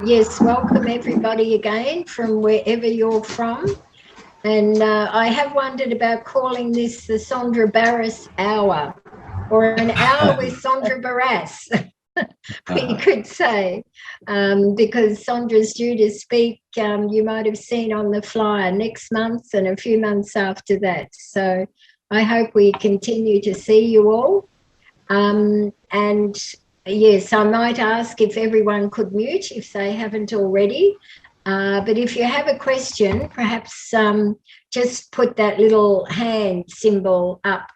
Yes, welcome everybody again from wherever you're from. And I have wondered about calling this the Sondra Baras Hour, or an hour with Sondra Baras, we could say, because Sondra's due to speak, you might have seen on the flyer, next month and a few months after that. So I hope we continue to see you all. And yes, I might ask if everyone could mute if they haven't already. But if you have a question, perhaps just put that little hand symbol up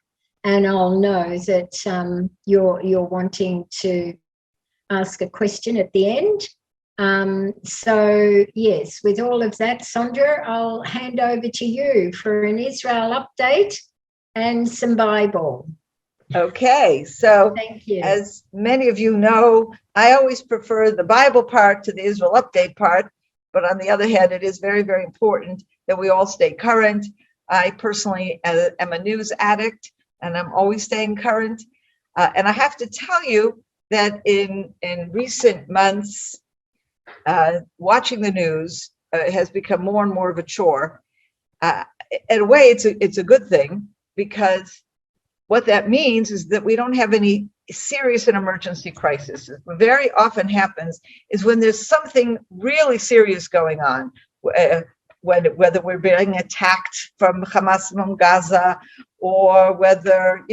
and I'll know that you're wanting to ask a question at the end. So, yes, with all of that, Sondra, I'll hand over to you for an Israel update and some Bible. Okay, so Thank you. As many of you know, I always prefer the Bible part to the Israel update part, but on the other hand, it is very, very important that we all stay current. I personally am a news addict, and I'm always staying current. And I have to tell you that in recent months, watching the news has become more and more of a chore. In a way, it's a good thing, because what that means is that we don't have any serious and emergency crisis. What very often happens is when there's something really serious going on, whether we're being attacked from Hamas from Gaza, or whether,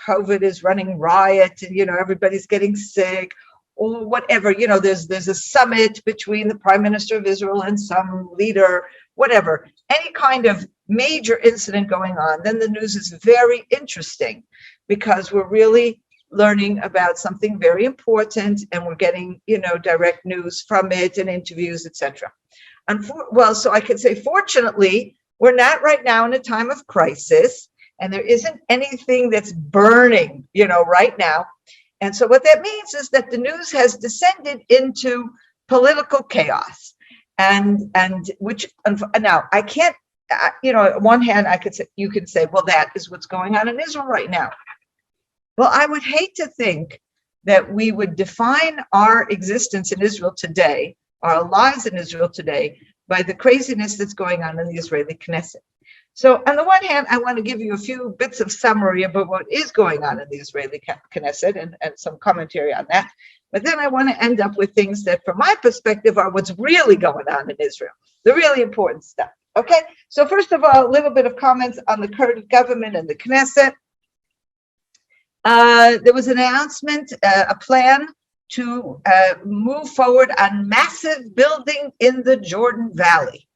COVID is running riot and, everybody's getting sick, or whatever, there's a summit between the Prime Minister of Israel and some leader, whatever, any kind of major incident going on, then the news is very interesting, because we're really learning about something very important, and we're getting, direct news from it and interviews, etc. So I could say, fortunately, we're not right now in a time of crisis, and there isn't anything that's burning, right now. And so what that means is that the news has descended into political chaos, and which now I can't, on one hand, you could say, well, that is what's going on in Israel right now. Well, I would hate to think that we would define our existence in Israel today, our lives in Israel today, by the craziness that's going on in the Israeli Knesset. So on the one hand, I want to give you a few bits of summary about what is going on in the Israeli Knesset and some commentary on that. But then I want to end up with things that, from my perspective, are what's really going on in Israel, the really important stuff. Okay, so first of all, a little bit of comments on the Kurdish government and the Knesset. There was an announcement, a plan to move forward on massive building in the Jordan Valley.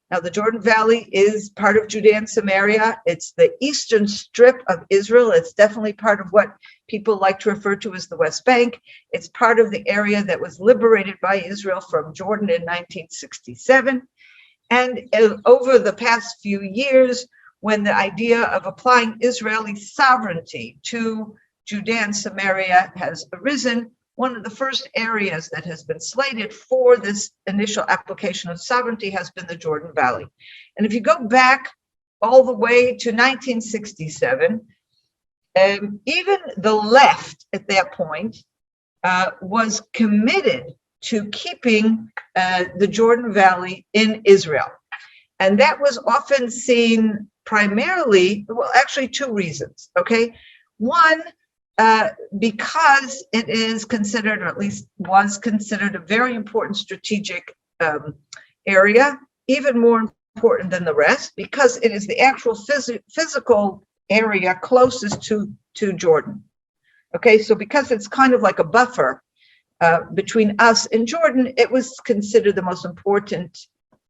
Now, the Jordan Valley is part of Judea and Samaria. It's the eastern strip of Israel. It's definitely part of what people like to refer to as the West Bank. It's part of the area that was liberated by Israel from Jordan in 1967. And over the past few years, when the idea of applying Israeli sovereignty to Judea and Samaria has arisen, one of the first areas that has been slated for this initial application of sovereignty has been the Jordan Valley. And if you go back all the way to 1967, even the left at that point was committed to keeping the Jordan Valley in Israel. And that was often seen primarily, well, actually two reasons, okay? One, because it is considered, or at least was considered, a very important strategic area, even more important than the rest, because it is the actual physical area closest to Jordan. Okay, so because it's kind of like a buffer between us and Jordan, it was considered the most important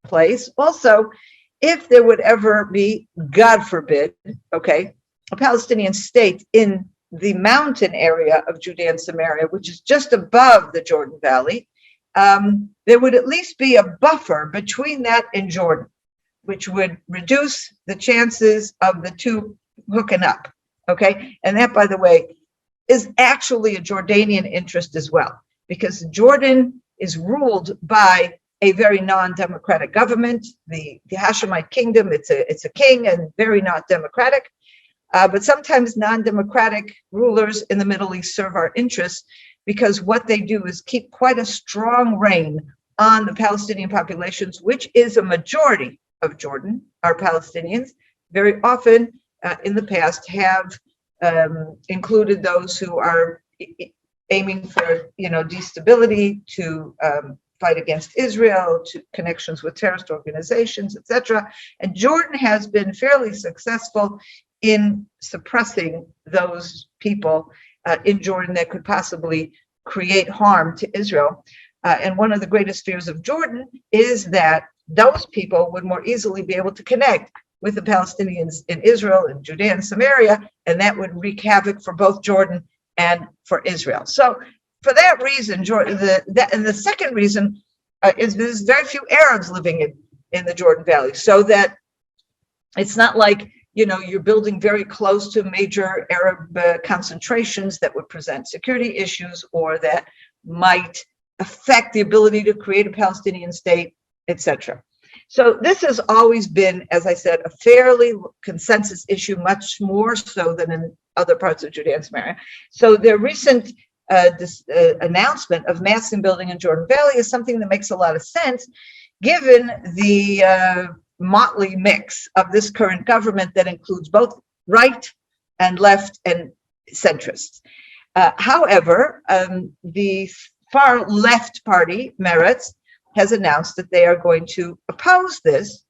place. Also, if there would ever be, God forbid, okay, a Palestinian state in the mountain area of Judea and Samaria, which is just above the Jordan Valley, there would at least be a buffer between that and Jordan, which would reduce the chances of the two hooking up, okay? And that, by the way, is actually a Jordanian interest as well, because Jordan is ruled by a very non-democratic government, the Hashemite kingdom. It's a king and very not democratic. But sometimes non-democratic rulers in the Middle East serve our interests, because what they do is keep quite a strong reign on the Palestinian populations, which is a majority of Jordan, are Palestinians, very often in the past have included those who are aiming for, destability, to fight against Israel, to connections with terrorist organizations, etc. And Jordan has been fairly successful in suppressing those people in Jordan that could possibly create harm to Israel. And one of the greatest fears of Jordan is that those people would more easily be able to connect with the Palestinians in Israel and Judea and Samaria, and that would wreak havoc for both Jordan and for Israel. So for that reason, Jordan, and the second reason is there's very few Arabs living in the Jordan Valley, so that it's not like, you're building very close to major Arab concentrations that would present security issues or that might affect the ability to create a Palestinian state, etc. So this has always been, as I said, a fairly consensus issue, much more so than in other parts of Judea and Samaria. So the recent announcement of massive building in Jordan Valley is something that makes a lot of sense, given the motley mix of this current government that includes both right and left and centrists. However, the far left party, Meretz, has announced that they are going to oppose this,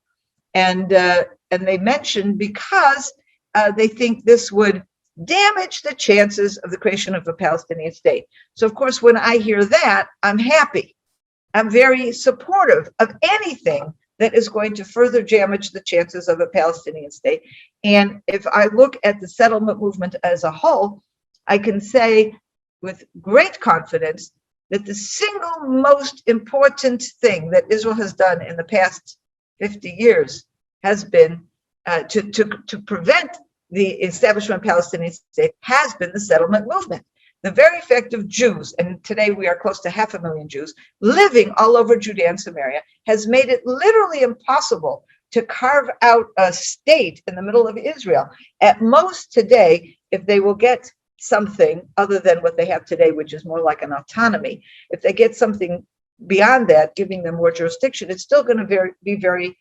and they mentioned because they think this would damage the chances of the creation of a Palestinian state. So, of course, when I hear that, I'm happy. I'm very supportive of anything that is going to further damage the chances of a Palestinian state. And if I look at the settlement movement as a whole, I can say with great confidence that the single most important thing that Israel has done in the past 50 years has been to prevent the establishment of a Palestinian state has been the settlement movement. The very fact of Jews, and today we are close to 500,000 Jews, living all over Judea and Samaria, has made it literally impossible to carve out a state in the middle of Israel. At most today, if they will get something other than what they have today, which is more like an autonomy, if they get something beyond that, giving them more jurisdiction, it's still going to be very,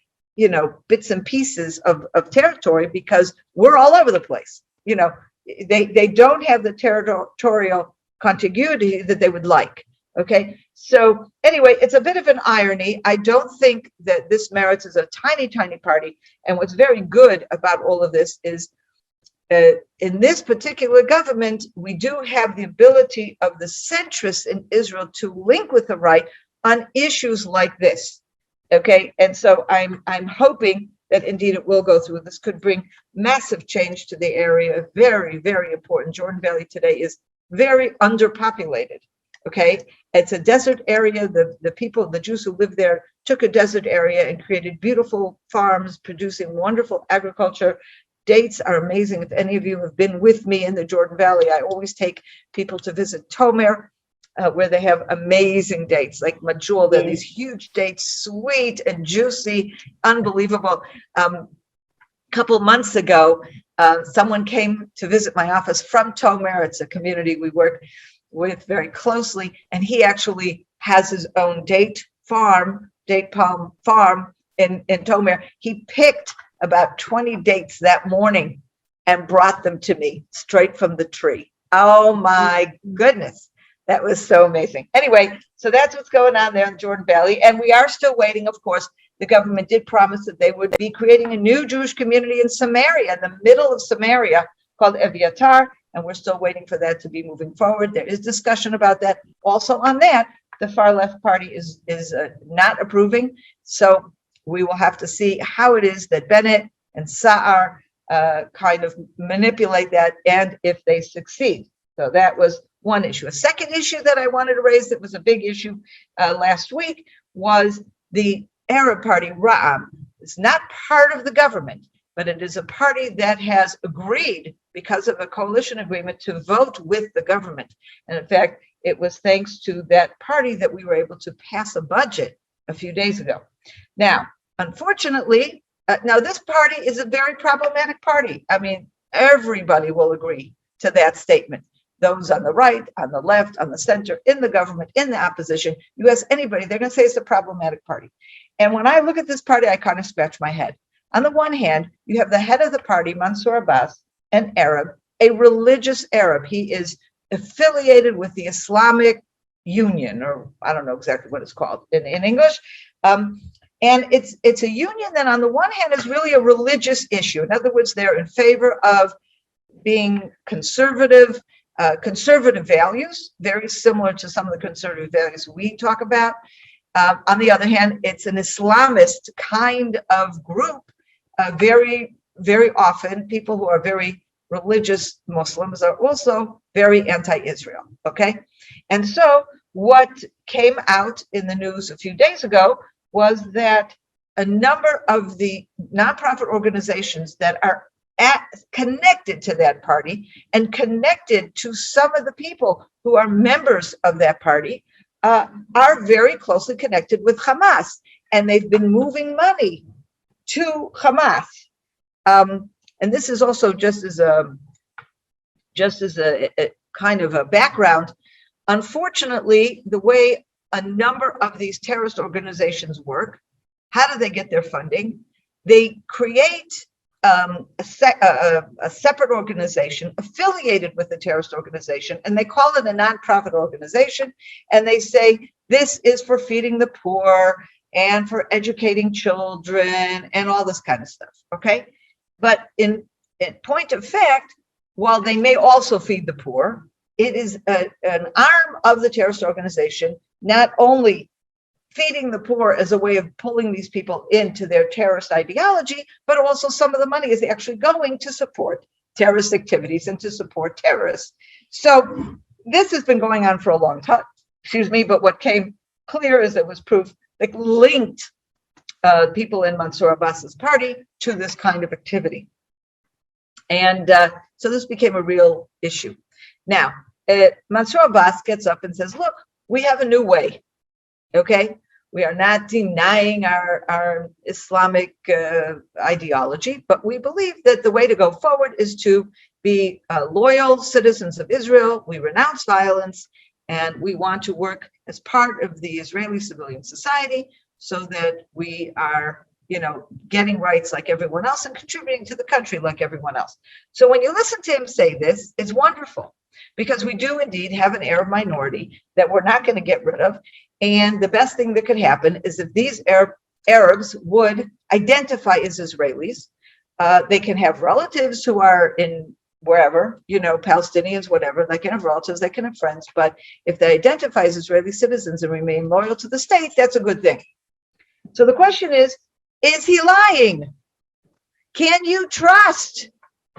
bits and pieces of territory, because we're all over the place. They don't have the territorial contiguity that they would like. Okay, so anyway, it's a bit of an irony. I don't think that this Meretz is a tiny party, and what's very good about all of this is in this particular government, we do have the ability of the centrists in Israel to link with the right on issues like this. Okay, and so I'm hoping that indeed it will go through. This could bring massive change to the area. Very, very important. Jordan Valley today is very underpopulated. Okay, it's a desert area. The people, the Jews who live there, took a desert area and created beautiful farms producing wonderful agriculture. Dates are amazing. If any of you have been with me in the Jordan Valley, I always take people to visit Tomer, where they have amazing dates, like Majul. They're these huge dates, sweet and juicy, unbelievable. Couple months ago, someone came to visit my office from Tomer. It's a community we work with very closely, and he actually has his own date palm farm in Tomer. He picked about 20 dates that morning and brought them to me straight from the tree. Oh my goodness. That was so amazing. Anyway, so that's what's going on there in Jordan Valley. And we are still waiting, of course. The government did promise that they would be creating a new Jewish community in Samaria, in the middle of Samaria, called Eviatar. And we're still waiting for that to be moving forward. There is discussion about that. Also on that, the far left party is not approving. So we will have to see how it is that Bennett and Sa'ar kind of manipulate that, and if they succeed. So that was one issue. A second issue that I wanted to raise that was a big issue last week was the Arab party, Ra'am. It's not part of the government, but it is a party that has agreed, because of a coalition agreement, to vote with the government. And in fact, it was thanks to that party that we were able to pass a budget a few days ago. Now, unfortunately, this party is a very problematic party. I mean, everybody will agree to that statement. those on the right, on the left, on the center, in the government, in the opposition. You ask anybody, they're going to say it's a problematic party. And when I look at this party, I kind of scratch my head. On the one hand, you have the head of the party, Mansour Abbas, an Arab, a religious Arab. He is affiliated with the Islamic Union, or I don't know exactly what it's called in English. And it's a union that on the one hand is really a religious issue. In other words, they're in favor of being conservative values, very similar to some of the conservative values we talk about. On the other hand, it's an Islamist kind of group. Very, very often, people who are very religious Muslims are also very anti-Israel, okay? And so what came out in the news a few days ago was that a number of the nonprofit organizations that are connected to that party and connected to some of the people who are members of that party are very closely connected with Hamas, and they've been moving money to Hamas. And this is also just as a kind of a background. Unfortunately, the way a number of these terrorist organizations work, how do they get their funding? They create a separate organization affiliated with the terrorist organization, and they call it a nonprofit organization, and they say this is for feeding the poor and for educating children and all this kind of stuff, okay? But in point of fact, while they may also feed the poor, it is an arm of the terrorist organization, not only feeding the poor as a way of pulling these people into their terrorist ideology, but also some of the money is actually going to support terrorist activities and to support terrorists. So this has been going on for a long time, but what came clear is it was proof that linked people in Mansour Abbas's party to this kind of activity. And so this became a real issue. Now, Mansour Abbas gets up and says, look, we have a new way. Okay, we are not denying our Islamic ideology, but we believe that the way to go forward is to be loyal citizens of Israel. We renounce violence, and we want to work as part of the Israeli civilian society so that we are, getting rights like everyone else and contributing to the country like everyone else. So when you listen to him say this, it's wonderful, because we do indeed have an Arab minority that we're not going to get rid of. And the best thing that could happen is if these Arabs would identify as Israelis. They can have relatives who are in wherever, Palestinians, whatever. They can have relatives, they can have friends. But if they identify as Israeli citizens and remain loyal to the state, that's a good thing. So the question is he lying? Can you trust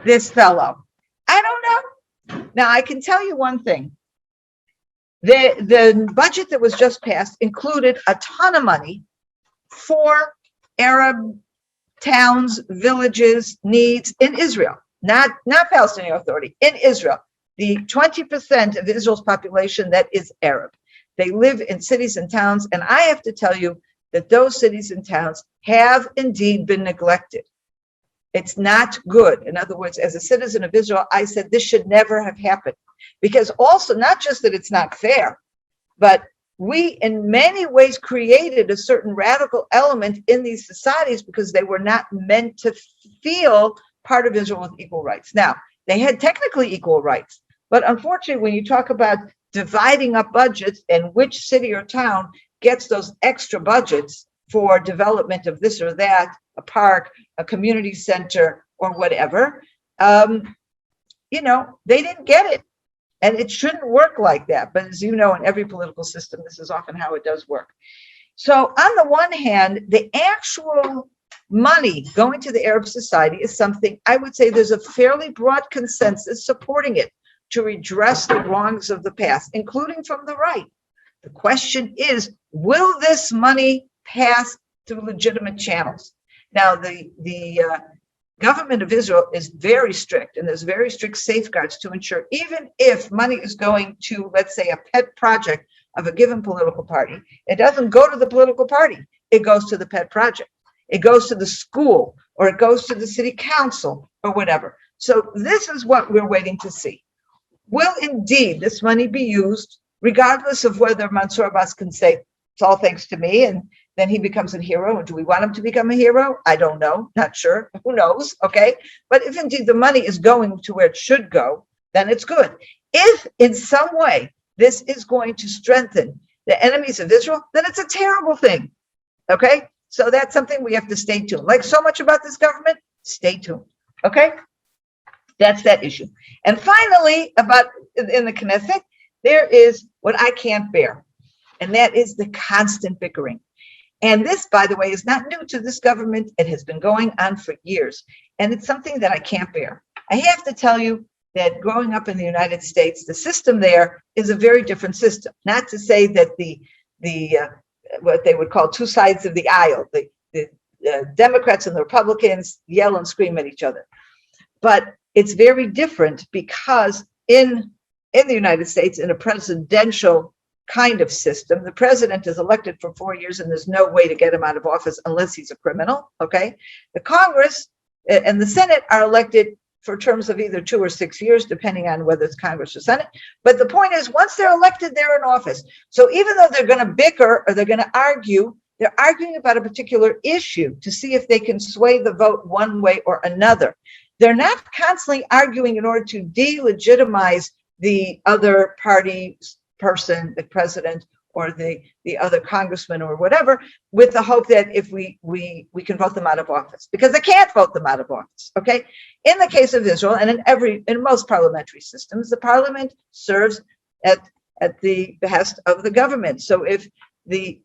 this fellow? I don't know. Now, I can tell you one thing. The budget that was just passed included a ton of money for Arab towns, villages, needs in Israel, not Palestinian Authority, in Israel. The 20% of Israel's population that is Arab. They live in cities and towns, and I have to tell you that those cities and towns have indeed been neglected. It's not good. In other words, as a citizen of Israel, I said this should never have happened. Because also, not just that it's not fair, but we in many ways created a certain radical element in these societies because they were not meant to feel part of Israel with equal rights. Now, they had technically equal rights, but unfortunately, when you talk about dividing up budgets and which city or town gets those extra budgets for development of this or that, a park, a community center, or whatever, they didn't get it. And it shouldn't work like that. But as you know, in every political system, this is often how it does work. So on the one hand, the actual money going to the Arab society is something I would say there's a fairly broad consensus supporting it to redress the wrongs of the past, including from the right. The question is, will this money pass through legitimate channels? Now, the government of Israel is very strict, and there's very strict safeguards to ensure even if money is going to, let's say, a pet project of a given political party, it doesn't go to the political party. It goes to the pet project. It goes to the school, or it goes to the city council, or whatever. So this is what we're waiting to see. will indeed this money be used, regardless of whether Mansour Abbas can say, it's all thanks to me, and then he becomes a hero. And do we want him to become a hero? I don't know, not sure, who knows, okay? But if indeed the money is going to where it should go, then it's good. If in some way this is going to strengthen the enemies of Israel, then it's a terrible thing, okay? So that's something we have to stay tuned. Like so much about this government, stay tuned, okay? That's that issue. And finally, about in the Knesset, there is what I can't bear, and that is the constant bickering. And this, by the way, is not new to this government. It has been going on for years, and it's something that I can't bear. I have to tell you that growing up in the United States, the system there is a very different system. Not to say that the what they would call two sides of the aisle, the Democrats and the Republicans yell and scream at each other, but it's very different because in the United States, in a presidential kind of system, the president is elected for 4 years and there's no way to get him out of office unless he's a criminal, okay? The Congress and the Senate are elected for terms of either 2 or 6 years, depending on whether it's Congress or Senate. But the point is, once they're elected, they're in office. So even though they're going to bicker or they're going to argue, they're arguing about a particular issue to see if they can sway the vote one way or another. They're not constantly arguing in order to delegitimize the other party's person, the president or the other congressman or whatever, with the hope that if we can vote them out of office, because they can't vote them out of office, okay? In the case of Israel, and in most parliamentary systems, the parliament serves at the behest of the government. So if the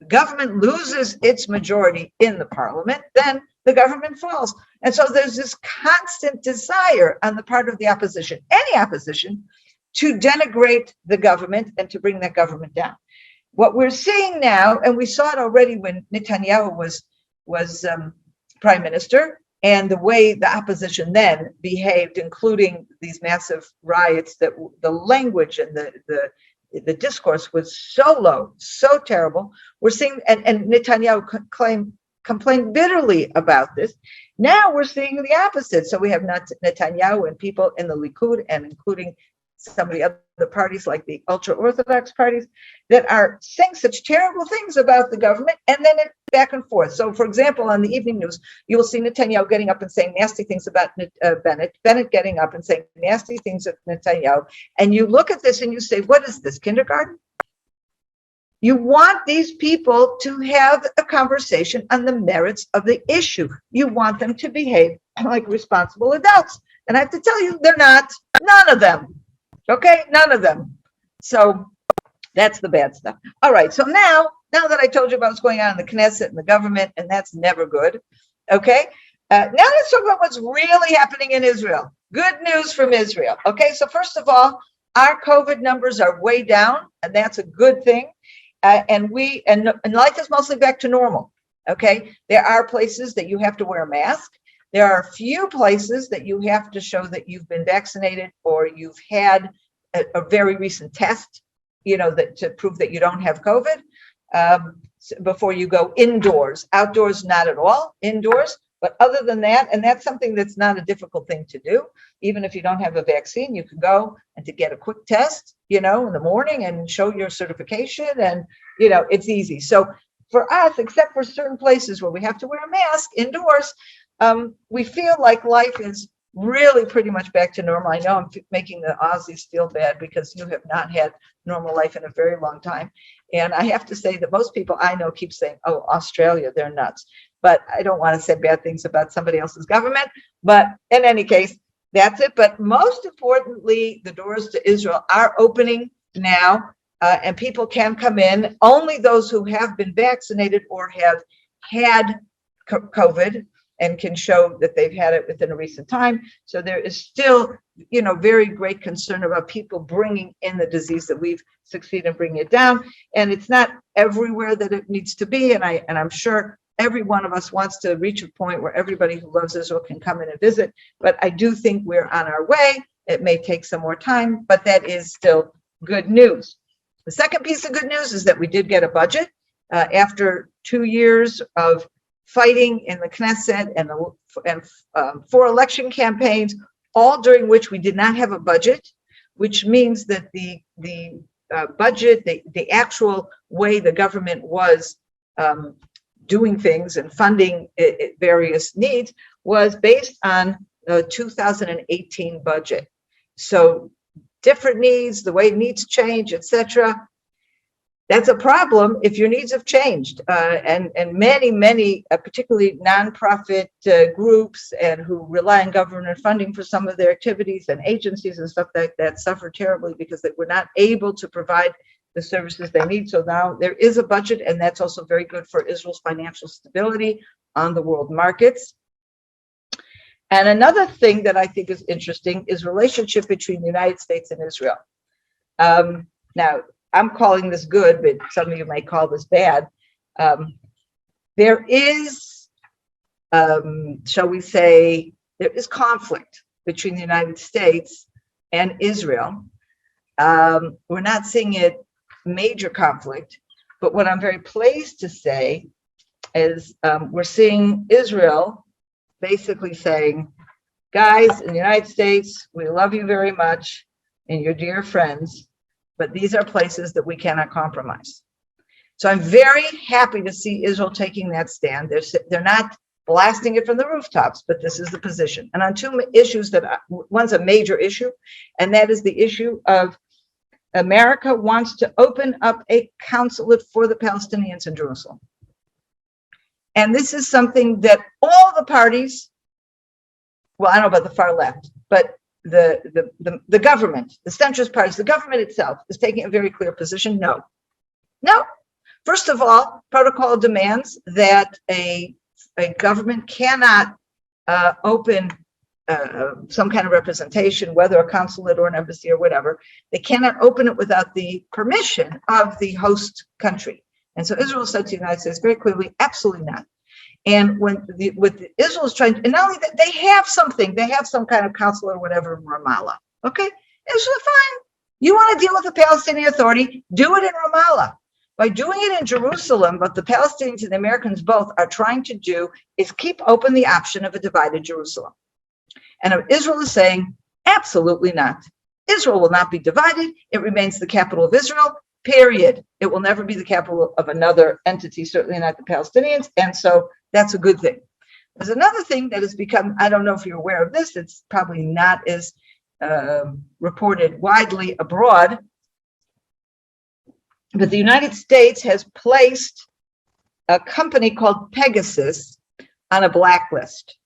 government loses its majority in the parliament, then the government falls. And so there's this constant desire on the part of the opposition, any opposition, to denigrate the government and to bring that government down. What we're seeing now, and we saw it already when Netanyahu was prime minister, and the way the opposition then behaved, including these massive riots, that the language and the discourse was so low, so terrible. We're seeing, and Netanyahu complained bitterly about this. Now we're seeing the opposite. So we have Netanyahu and people in the Likud, and including some of the other parties like the ultra-Orthodox parties, that are saying such terrible things about the government, and then it's back and forth. So, for example, on the evening news, you will see Netanyahu getting up and saying nasty things about Bennett getting up and saying nasty things at Netanyahu, and you look at this and you say, what is this, kindergarten? You want these people to have a conversation on the merits of the issue. You want them to behave like responsible adults. And I have to tell you, they're not. None of them. Okay, none of them. So that's the bad stuff. All right, so now that I told you about what's going on in the Knesset and the government, and that's never good, okay? Now let's talk about what's really happening in Israel. Good news from Israel. Okay, so first of all, our COVID numbers are way down, and that's a good thing. And life is mostly back to normal, okay? There are places that you have to wear a mask. There are a few places that you have to show that you've been vaccinated or you've had a very recent test, that to prove that you don't have COVID before you go indoors. Outdoors, not at all, indoors. But other than that, and that's something that's not a difficult thing to do. Even if you don't have a vaccine, you can go and to get a quick test, in the morning and show your certification, and, it's easy. So for us, except for certain places where we have to wear a mask indoors, we feel like life is really pretty much back to normal. I know I'm making the Aussies feel bad because you have not had normal life in a very long time. And I have to say that most people I know keep saying, oh, Australia, they're nuts. But I don't want to say bad things about somebody else's government. But in any case, that's it. But most importantly, the doors to Israel are opening now, and people can come in. Only those who have been vaccinated or have had COVID and can show that they've had it within a recent time. So there is still, very great concern about people bringing in the disease, that we've succeeded in bringing it down. And it's not everywhere that it needs to be. And I'm sure every one of us wants to reach a point where everybody who loves Israel can come in and visit. But I do think we're on our way. It may take some more time, but that is still good news. The second piece of good news is that we did get a budget after 2 years of fighting in the Knesset and 4 election campaigns, all during which we did not have a budget. which means that the budget, the actual way the government was doing things and funding various needs was based on the 2018 budget. So different needs, the way needs change, etc. That's a problem if your needs have changed. And many, particularly nonprofit groups and who rely on government funding for some of their activities, and agencies and stuff like that suffer terribly because they were not able to provide the services they need. So now there is a budget, and that's also very good for Israel's financial stability on the world markets. And another thing that I think is interesting is relationship between the United States and Israel. Now, I'm calling this good, but some of you may call this bad. There is, shall we say, there is conflict between the United States and Israel. We're not seeing it major conflict, but what I'm very pleased to say is we're seeing Israel basically saying, guys, in the United States, we love you very much and your dear friends, but these are places that we cannot compromise. So I'm very happy to see Israel taking that stand. They're not blasting it from the rooftops, but this is the position. And on two issues one's a major issue, and that is the issue of America wants to open up a consulate for the Palestinians in Jerusalem. And this is something that all the parties, well, I don't know about the far left, but the government, the centrist parties, the government itself is taking a very clear position. No. First of all, protocol demands that a government cannot open some kind of representation, whether a consulate or an embassy or whatever. They cannot open it without the permission of the host country. And so Israel said to the United States very clearly, absolutely not. And what Israel is trying to, and not only that, they have some kind of consulate or whatever in Ramallah. Okay, Israel, fine. You want to deal with the Palestinian Authority, do it in Ramallah. By doing it in Jerusalem, what the Palestinians and the Americans both are trying to do is keep open the option of a divided Jerusalem. And Israel is saying, absolutely not. Israel will not be divided. It remains the capital of Israel. Period. It will never be the capital of another entity, certainly not the Palestinians. And so that's a good thing. There's another thing that has become, I don't know if you're aware of this, it's probably not as reported widely abroad, but the United States has placed a company called Pegasus on a blacklist.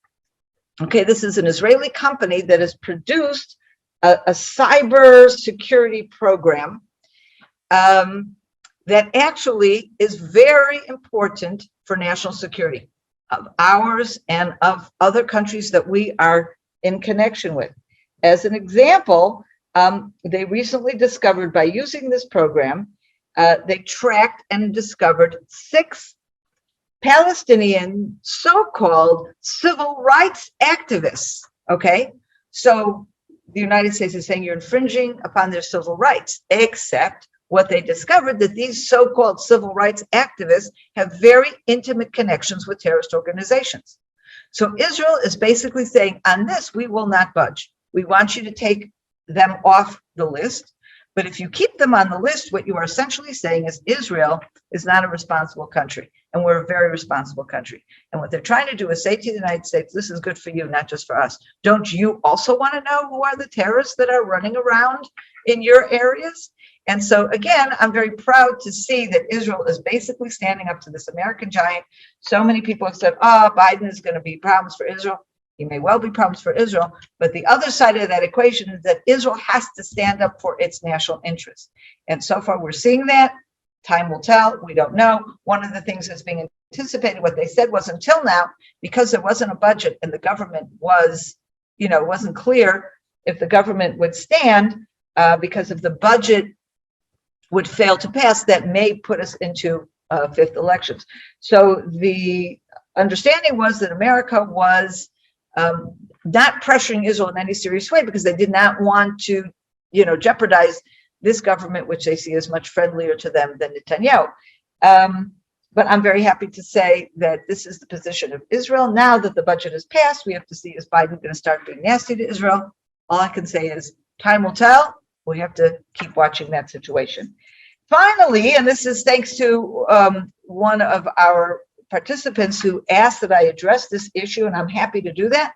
Okay, this is an Israeli company that has produced a cyber security program that actually is very important for national security of ours and of other countries that we are in connection with. As an example, they recently discovered, by using this program, they tracked and discovered 6 Palestinian so-called civil rights activists. Okay, so the United States is saying you're infringing upon their civil rights, except what they discovered, that these so-called civil rights activists have very intimate connections with terrorist organizations. So Israel is basically saying, on this, we will not budge. We want you to take them off the list. But if you keep them on the list, what you are essentially saying is Israel is not a responsible country, and we're a very responsible country. And what they're trying to do is say to the United States, this is good for you, not just for us. Don't you also want to know who are the terrorists that are running around in your areas? And so, again, I'm very proud to see that Israel is basically standing up to this American giant. So many people have said, oh, Biden is going to be problems for Israel. He may well be problems for Israel, but the other side of that equation is that Israel has to stand up for its national interests. And so far, we're seeing that. Time will tell. We don't know. One of the things that's being anticipated, what they said was, until now, because there wasn't a budget and the government was, wasn't clear if the government would stand, because if the budget would fail to pass, that may put us into 5th elections. So the understanding was that America was not pressuring Israel in any serious way, because they did not want to, jeopardize this government, which they see as much friendlier to them than Netanyahu. But I'm very happy to say that this is the position of Israel. Now that the budget has passed, we have to see, is Biden going to start being nasty to Israel? All I can say is time will tell. we have to keep watching that situation. Finally, and this is thanks to one of our participants who asked that I address this issue, and I'm happy to do that,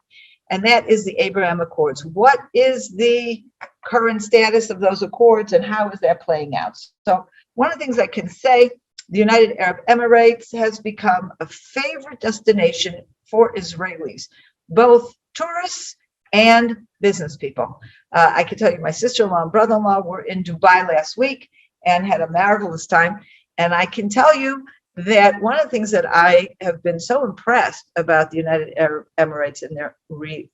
and that is the Abraham Accords. What is the current status of those accords, and how is that playing out? So one of the things I can say, the United Arab Emirates has become a favorite destination for Israelis, both tourists and business people. I can tell you, my sister-in-law and brother-in-law were in Dubai last week and had a marvelous time. And I can tell you that one of the things that I have been so impressed about the United Arab Emirates and their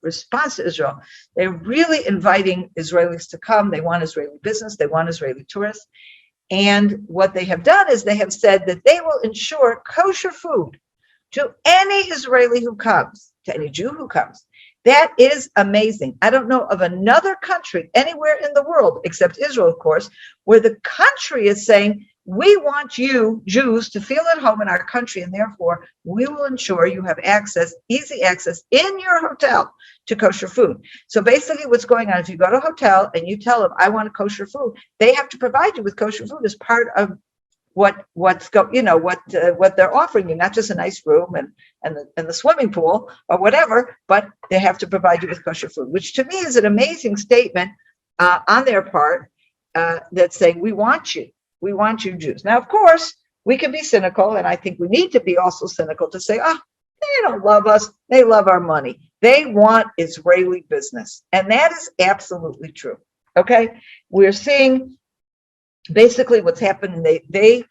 response to Israel, they're really inviting Israelis to come. They want Israeli business. They want Israeli tourists. And what they have done is they have said that they will ensure kosher food to any Israeli who comes, to any Jew who comes. That is amazing. I don't know of another country anywhere in the world, except Israel, of course, where the country is saying, we want you Jews to feel at home in our country, and therefore we will ensure you have access, easy access in your hotel to kosher food. So basically what's going on, if you go to a hotel and you tell them, I want kosher food, they have to provide you with kosher food as part of what they're offering you, not just a nice room and the swimming pool or whatever, but they have to provide you with kosher food, which to me is an amazing statement on their part that's saying, we want you Jews. Now, of course, we can be cynical, and I think we need to be also cynical to say, they don't love us, they love our money. They want Israeli business, and that is absolutely true. Okay, we're seeing basically what's happened. They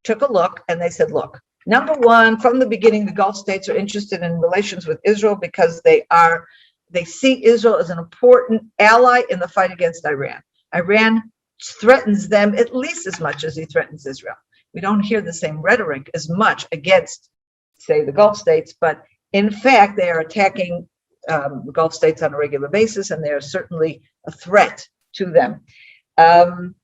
took a look and they said, look, number one, from the beginning, the Gulf states are interested in relations with Israel because they see Israel as an important ally in the fight against Iran. Iran threatens them at least as much as he threatens Israel. We don't hear the same rhetoric as much against, say, the Gulf states, but in fact, they are attacking the Gulf states on a regular basis, and they are certainly a threat to them. And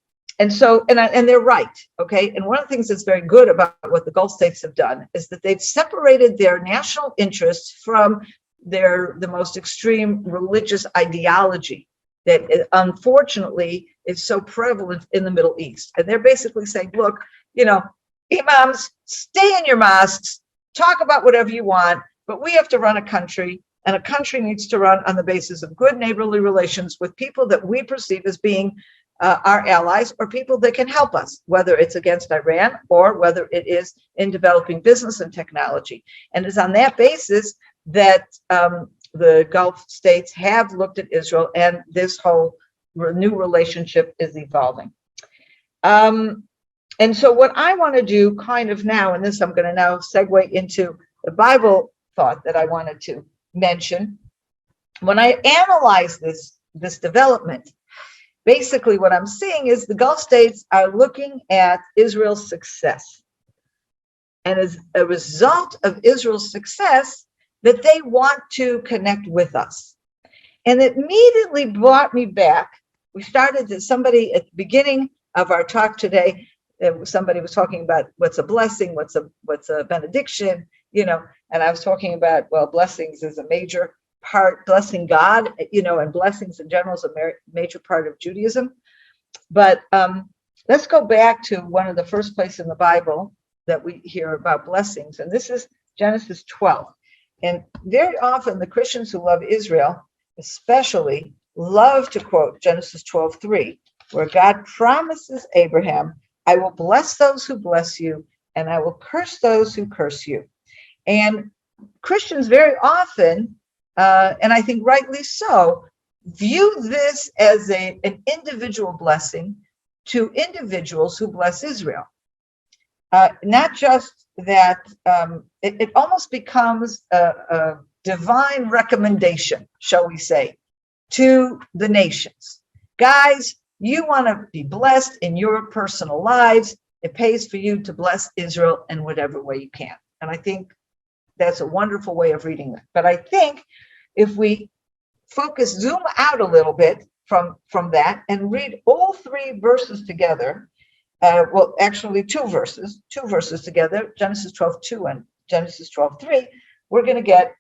they're right, okay? And one of the things that's very good about what the Gulf states have done is that they've separated their national interests from the most extreme religious ideology that unfortunately is so prevalent in the Middle East. And they're basically saying, look, imams, stay in your mosques, talk about whatever you want, but we have to run a country, and a country needs to run on the basis of good neighborly relations with people that we perceive as being our allies or people that can help us, whether it's against Iran or whether it is in developing business and technology. And it's on that basis that the Gulf states have looked at Israel, and this whole new relationship is evolving. And so what I want to do kind of now, and this I'm going to now segue into the Bible thought that I wanted to mention. When I analyze this development, basically what I'm seeing is the Gulf states are looking at Israel's success. And as a result of Israel's success, that they want to connect with us. And it immediately brought me back. We started to somebody at the beginning of our talk today, somebody was talking about what's a blessing, what's a benediction, and I was talking about, well, blessings is a major part, blessing God, and blessings in general is a major part of Judaism. But let's go back to one of the first places in the Bible that we hear about blessings, and this is Genesis 12. And very often the Christians who love Israel especially love to quote Genesis 12:3, where God promises Abraham, I will bless those who bless you, and I will curse those who curse you. And Christians very often, and I think rightly so, view this as an individual blessing to individuals who bless Israel. Not just that, it almost becomes a divine recommendation, shall we say, to the nations. Guys, you want to be blessed in your personal lives. It pays for you to bless Israel in whatever way you can. And I think that's a wonderful way of reading that. But I think if we zoom out a little bit from that and read all three verses together, well, actually two verses together, Genesis 12:2 and Genesis 12:3, we're going to get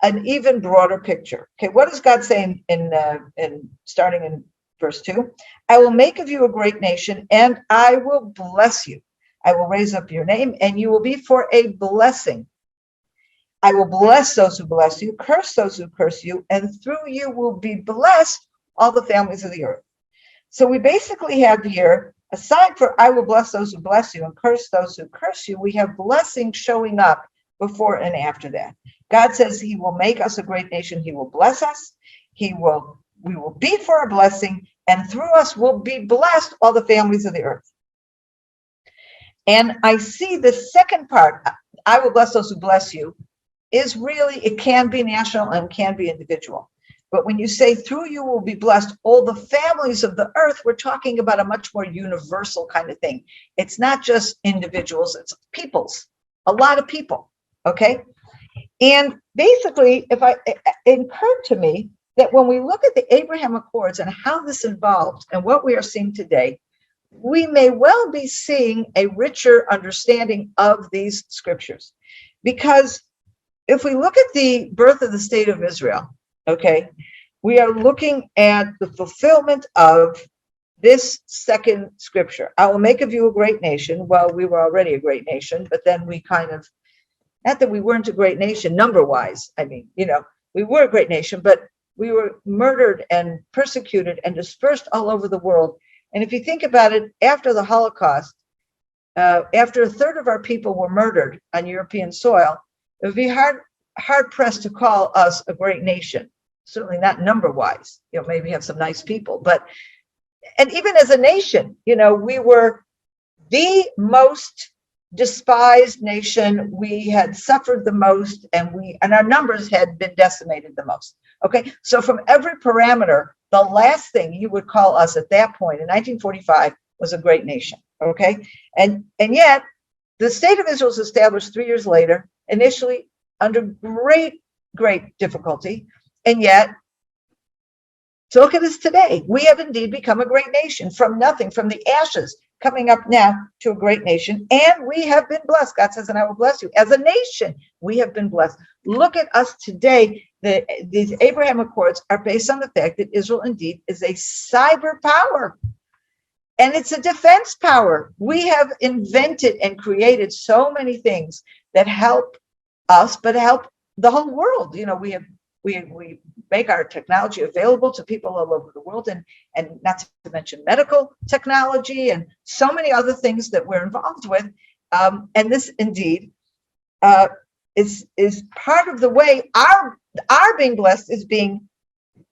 an even broader picture. Okay, what does God say in starting in verse 2, I will make of you a great nation, and I will bless you. I will raise up your name, and you will be for a blessing. I will bless those who bless you, curse those who curse you, and through you will be blessed all the families of the earth. So we basically have here, aside for I will bless those who bless you and curse those who curse you, we have blessing showing up before and after that. God says he will make us a great nation. He will bless us. We will be for a blessing, and through us will be blessed all the families of the earth. And I see the second part, I will bless those who bless you, is really, it can be national and can be individual. But when you say through you will be blessed all the families of the earth, we're talking about a much more universal kind of thing. It's not just individuals, it's peoples, a lot of people, okay? And basically, it occurred to me that when we look at the Abraham Accords and how this involved and what we are seeing today, we may well be seeing a richer understanding of these scriptures. Because if we look at the birth of the state of Israel, okay, we are looking at the fulfillment of this second scripture. I will make of you a great nation. Well, we were already a great nation, but then we kind of, not that we weren't a great nation number-wise. I mean, we were a great nation, but we were murdered and persecuted and dispersed all over the world. And if you think about it, after the Holocaust, after a third of our people were murdered on European soil, it would be hard-pressed to call us a great nation. Certainly not number-wise. Maybe have some nice people, and even as a nation, we were the most despised nation. We had suffered the most, and our numbers had been decimated the most. Okay, so from every parameter, the last thing you would call us at that point in 1945 was a great nation. Okay, and yet the state of Israel was established 3 years later, initially under great difficulty, and yet, so look at us today. We have indeed become a great nation from nothing, from the ashes, coming up now to a great nation, and we have been blessed. God says, and I will bless you. As a nation, we have been blessed. Look at us today. These Abraham Accords are based on the fact that Israel indeed is a cyber power, and it's a defense power. We have invented and created so many things that help us, but help the whole world. We make our technology available to people all over the world, and not to mention medical technology and so many other things that we're involved with. And this indeed is part of the way our being blessed is being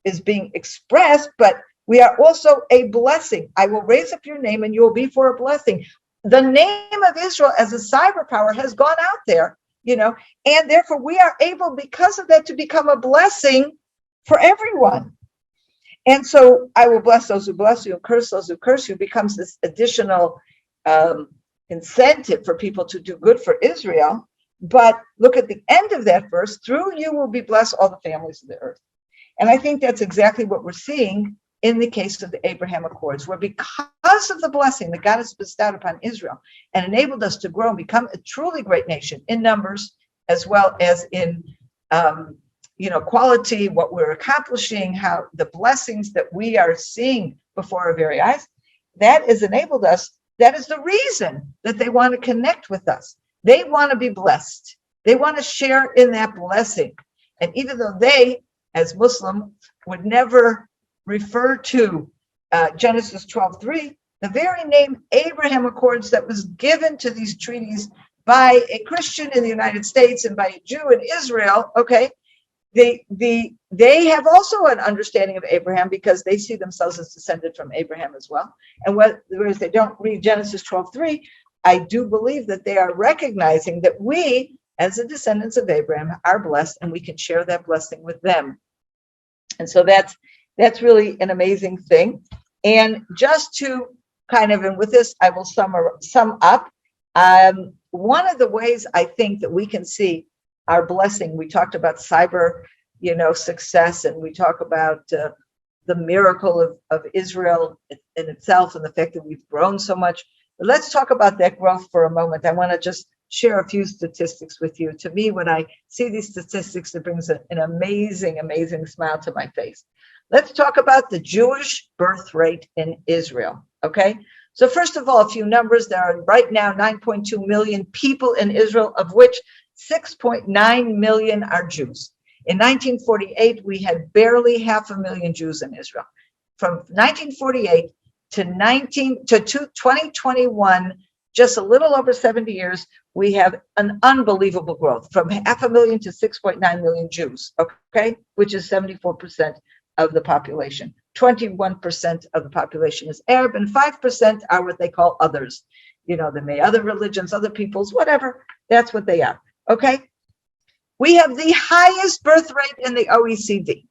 expressed, but we are also a blessing. I will raise up your name, and you will be for a blessing. The name of Israel as a cyber power has gone out there. And therefore we are able, because of that, to become a blessing for everyone. And so I will bless those who bless you and curse those who curse you becomes this additional incentive for people to do good for Israel. But look at the end of that verse, through you will be blessed all the families of the earth. And I think that's exactly what we're seeing in the case of the Abraham Accords, where because of the blessing that God has bestowed upon Israel and enabled us to grow and become a truly great nation in numbers, as well as in quality, what we're accomplishing, how the blessings that we are seeing before our very eyes, that has enabled us. That is the reason that they want to connect with us. They want to be blessed. They want to share in that blessing. And even though they, as Muslims, would never refer to Genesis 12:3, the very name Abraham Accords that was given to these treaties by a Christian in the United States and by a Jew in Israel, okay, they have also an understanding of Abraham because they see themselves as descended from Abraham as well. And whereas they don't read Genesis 12:3, I do believe that they are recognizing that we, as the descendants of Abraham, are blessed, and we can share that blessing with them. And so that's really an amazing thing. And just to kind of, and with this, I will sum up. One of the ways I think that we can see our blessing, we talked about cyber, success, and we talk about the miracle of Israel in itself and the fact that we've grown so much. But let's talk about that growth for a moment. I want to just share a few statistics with you. To me, when I see these statistics, it brings an amazing, amazing smile to my face. let's talk about the Jewish birth rate in Israel, okay? So first of all, a few numbers. There are right now 9.2 million people in Israel, of which 6.9 million are Jews. In 1948, we had barely 500,000 Jews in Israel. From 1948 to 2021, just a little over 70 years, we have an unbelievable growth from 500,000 to 6.9 million Jews, okay, which is 74% of the population. 21% of the population is Arab, and 5% are what they call others. You know, they may other religions, other peoples, whatever. That's what they are, okay? We have the highest birth rate in the OECD.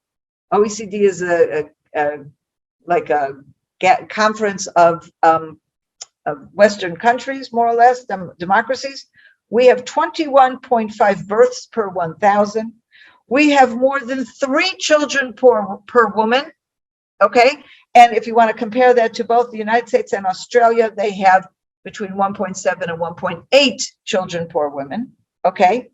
OECD is like a conference of Western countries, more or less, democracies. We have 21.5 births per 1,000. We have more than 3 children per woman, okay? And if you want to compare that to both the United States and Australia, they have between 1.7 and 1.8 children per woman, okay?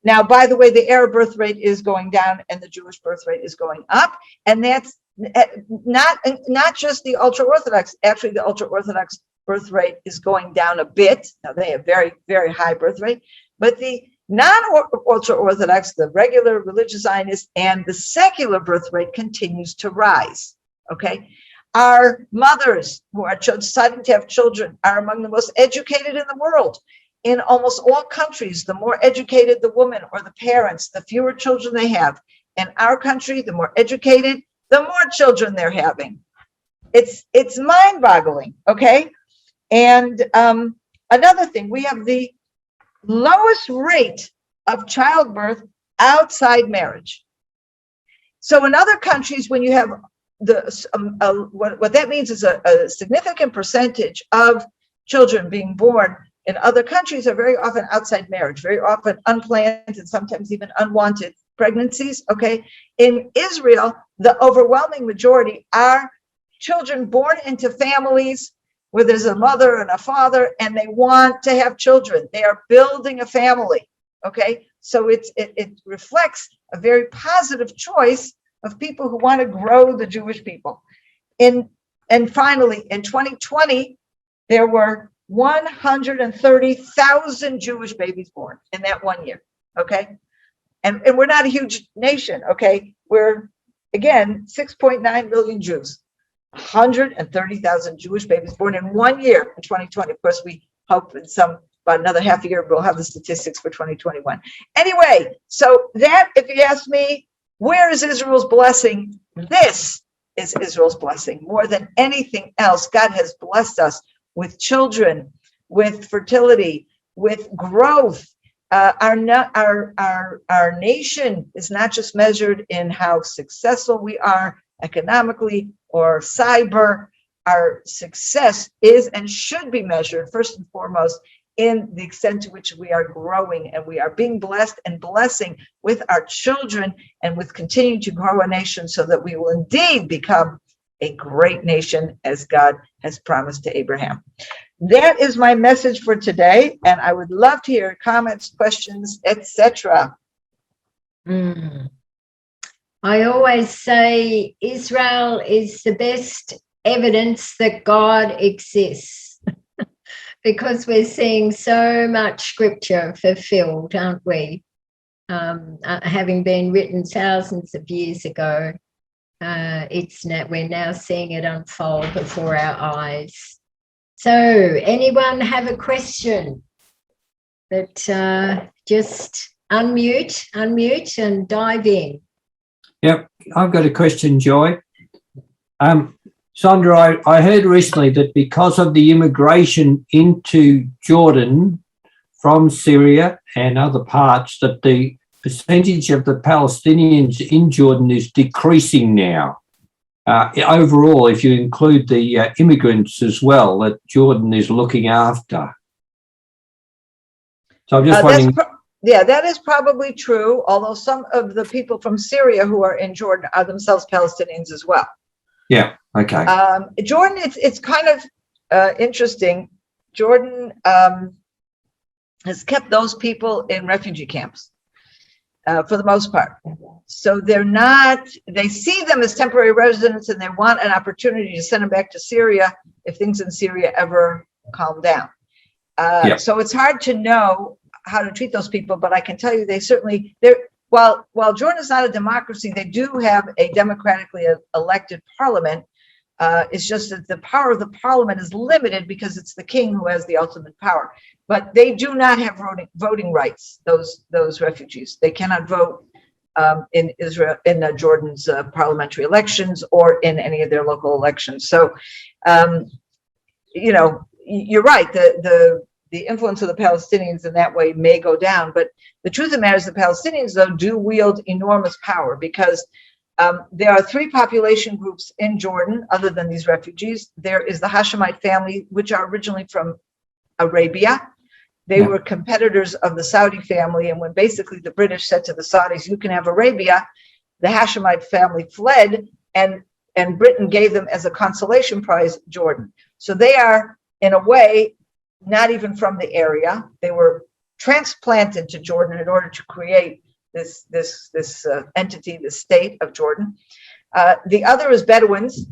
Now, by the way, the Arab birth rate is going down and the Jewish birth rate is going up. And that's not just the ultra-Orthodox. Actually, the ultra-Orthodox birth rate is going down a bit. Now, they have very, very high birth rate. But the non-ultra-Orthodox, the regular religious Zionists, and the secular birth rate continues to rise, okay? Our mothers who are deciding to have children are among the most educated in the world. In almost all countries, the more educated the woman or the parents, the fewer children they have. In our country, the more educated, the more children they're having. It's mind-boggling, okay? And another thing, we have the lowest rate of childbirth outside marriage. So in other countries, when you have what that means is a significant percentage of children being born in other countries are very often outside marriage, very often unplanned and sometimes even unwanted pregnancies, okay? In Israel, the overwhelming majority are children born into families where there's a mother and a father and they want to have children. They are building a family, okay? So it reflects a very positive choice of people who want to grow the Jewish people. And finally, in 2020, there were 130,000 Jewish babies born in that 1 year, okay? And we're not a huge nation, okay? We're, again, 6.9 million Jews, 130,000 Jewish babies born in 1 year in 2020. Of course, we hope in about another half a year, we'll have the statistics for 2021. Anyway, so that, if you ask me, where is Israel's blessing? This is Israel's blessing. More than anything else, God has blessed us with children, with fertility, with growth. Our nation is not just measured in how successful we are economically or cyber. Our success is and should be measured first and foremost in the extent to which we are growing and we are being blessed and blessing with our children and with continuing to grow a nation so that we will indeed become a great nation as God has promised to Abraham. That is my message for today, and I would love to hear comments, questions, etc. I always say Israel is the best evidence that God exists because we're seeing so much scripture fulfilled, aren't we? Having been written thousands of years ago. We're now seeing it unfold before our eyes. So anyone have a question? But just unmute and dive in. Yep, I've got a question, Joy. Sondra, I heard recently that because of the immigration into Jordan from Syria and other parts, that the percentage of the Palestinians in Jordan is decreasing now. Overall, if you include the immigrants as well, that Jordan is looking after. So I'm just wondering. That is probably true, although some of the people from Syria who are in Jordan are themselves Palestinians as well. Yeah, okay. Jordan, it's kind of interesting. Jordan has kept those people in refugee camps. for the most part. So they see them as temporary residents, and they want an opportunity to send them back to Syria if things in Syria ever calm down. So it's hard to know how to treat those people, but I can tell you while Jordan is not a democracy, they do have a democratically elected parliament. It's just that the power of the parliament is limited because it's the king who has the ultimate power. But they do not have voting rights, those refugees. They cannot vote in Israel, in Jordan's parliamentary elections or in any of their local elections. So, you're right. The influence of the Palestinians in that way may go down. But the truth of the matter is the Palestinians, though, do wield enormous power because there are three population groups in Jordan other than these refugees. There is the Hashemite family, which are originally from Arabia. They were competitors of the Saudi family. And when basically the British said to the Saudis, you can have Arabia, the Hashemite family fled, and Britain gave them as a consolation prize Jordan. So they are, in a way, not even from the area. They were transplanted to Jordan in order to create this entity, the state of Jordan. The other is Bedouins.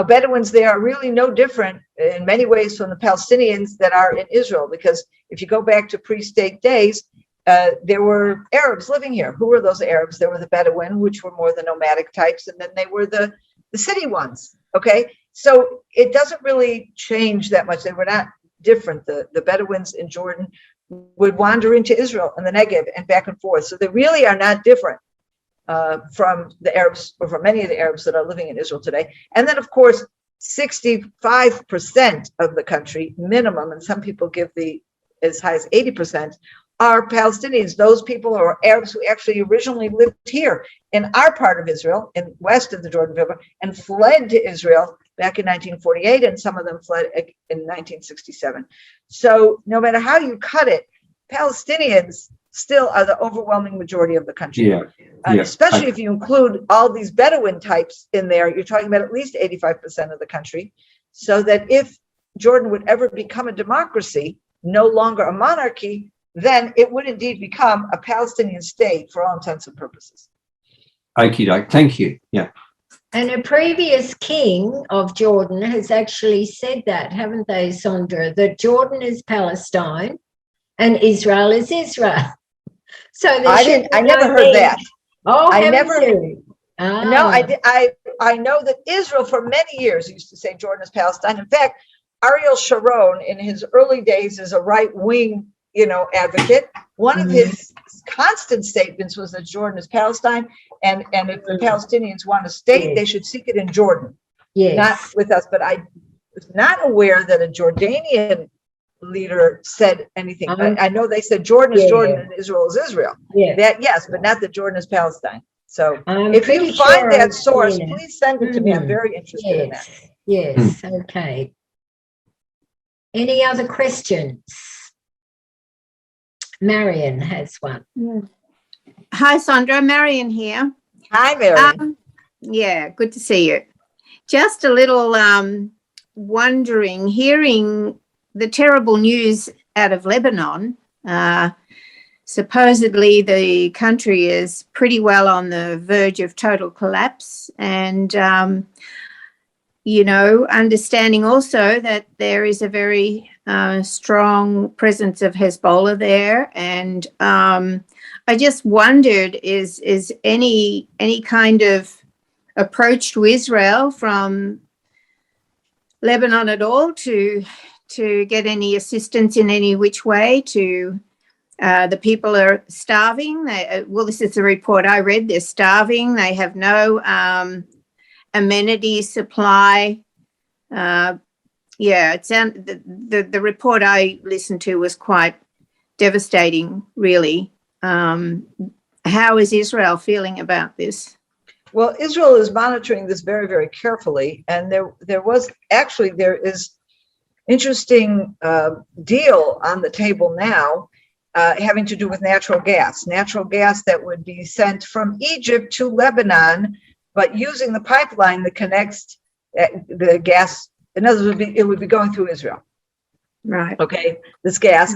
Bedouins, they are really no different in many ways from the Palestinians that are in Israel, because if you go back to pre-state days, there were Arabs living here. Who were those Arabs? There were the Bedouin, which were more the nomadic types, and then they were the city ones, okay? So it doesn't really change that much. They were not different. The Bedouins in Jordan would wander into Israel and the Negev and back and forth. So they really are not different from the Arabs, or from many of the Arabs that are living in Israel today. And then, of course, 65% of the country minimum, and some people give as high as 80%, are Palestinians. Those people are Arabs who actually originally lived here in our part of Israel, in west of the Jordan River, and fled to Israel back in 1948, and some of them fled in 1967. So no matter how you cut it, Palestinians still are the overwhelming majority of the country. Especially if you include all these Bedouin types in there, you're talking about at least 85% of the country. So that if Jordan would ever become a democracy, no longer a monarchy, then it would indeed become a Palestinian state for all intents and purposes. Okie doke. Thank you. Yeah. And a previous king of Jordan has actually said that, haven't they, Sondra? That Jordan is Palestine and Israel is Israel. So I never heard that. Oh, I never. Ah. No, I know that Israel for many years used to say Jordan is Palestine. In fact, Ariel Sharon in his early days as a right-wing, advocate, one of his constant statements was that Jordan is Palestine, and if the Palestinians want a state, they should seek it in Jordan. Yes. Not with us. But I was not aware that a Jordanian leader said anything. I know they said Jordan is Jordan and Israel is Israel. Yeah. That, yes, but not that Jordan is Palestine. So I'm if you find that source, it. please send it to me. I'm very interested in that. Yes. Okay. Any other questions? Marion has one. Hi, Sondra. Marion here. Hi, Marion. Yeah, good to see you. Just a little wondering, hearing the terrible news out of Lebanon. Supposedly the country is pretty well on the verge of total collapse, and understanding also that there is a very strong presence of Hezbollah there, and I just wondered, is any kind of approach to Israel from Lebanon at all to get any assistance in any which way to the people are starving. This is the report I read. They're starving. They have no amenity supply. The report I listened to was quite devastating, really. How is Israel feeling about this? Well, Israel is monitoring this very, very carefully, and there is interesting deal on the table now having to do with natural gas that would be sent from Egypt to Lebanon, but using the pipeline that connects the gas. In other words, it would be going through Israel. Right. Okay, this gas,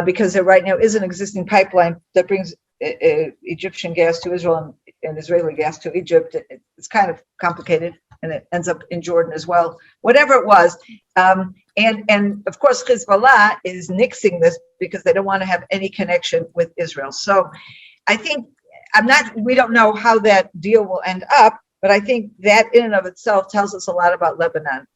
because there right now is an existing pipeline that brings Egyptian gas to Israel and Israeli gas to Egypt. It's kind of complicated, and it ends up in Jordan as well. Whatever it was, and of course Hezbollah is nixing this because they don't want to have any connection with Israel. So I think we don't know how that deal will end up, but I think that in and of itself tells us a lot about Lebanon.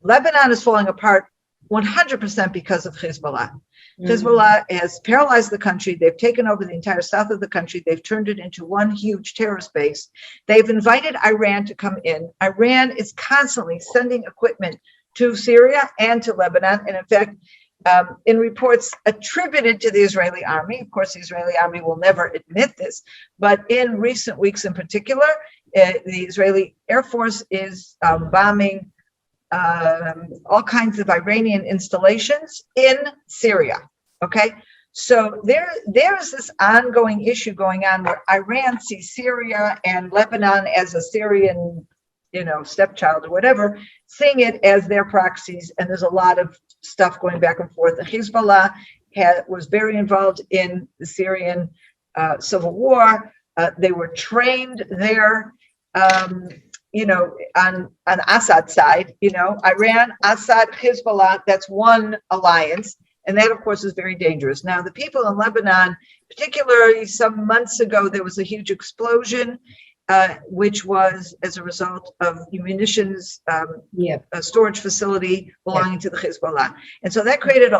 Lebanon is falling apart 100% because of Hezbollah. Hezbollah has paralyzed the country. They've taken over the entire south of the country. They've turned it into one huge terrorist base. They've invited Iran to come in. Iran is constantly sending equipment to Syria and to Lebanon. And in fact, in reports attributed to the Israeli army, of course, the Israeli army will never admit this, but in recent weeks in particular, the Israeli Air Force is bombing all kinds of Iranian installations in Syria. Okay, so there's this ongoing issue going on where Iran sees Syria and Lebanon as a Syrian, stepchild or whatever, seeing it as their proxies, and there's a lot of stuff going back and forth. The Hezbollah was very involved in the Syrian civil war. They were trained there. On Assad's side, Iran, Assad, Hezbollah, that's one alliance. And that, of course, is very dangerous. Now, the people in Lebanon, particularly some months ago, there was a huge explosion, which was as a result of munitions a storage facility belonging to the Hezbollah. And so that created,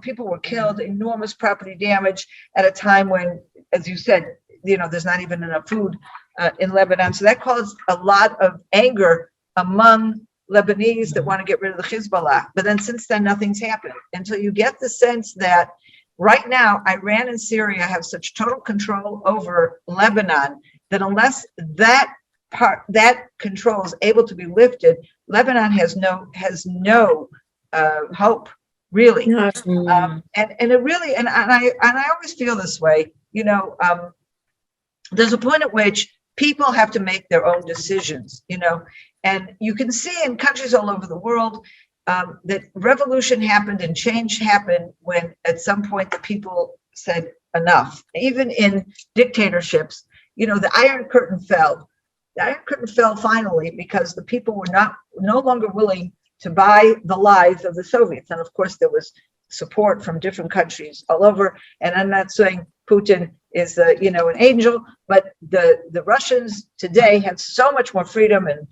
people were killed, enormous property damage at a time when, as you said, there's not even enough food in Lebanon. So that caused a lot of anger among Lebanese that want to get rid of the Hezbollah. But then since then, nothing's happened. And so you get the sense that right now, Iran and Syria have such total control over Lebanon that unless that control is able to be lifted, Lebanon has no hope, really. And it really, and I always feel this way, there's a point at which people have to make their own decisions, and you can see in countries all over the world that revolution happened and change happened when at some point the people said enough. Even in dictatorships, the Iron Curtain fell. The Iron Curtain fell finally because the people were no longer willing to buy the lies of the Soviets. And of course, there was support from different countries all over. And I'm not saying Putin is an angel, but the Russians today have so much more freedom and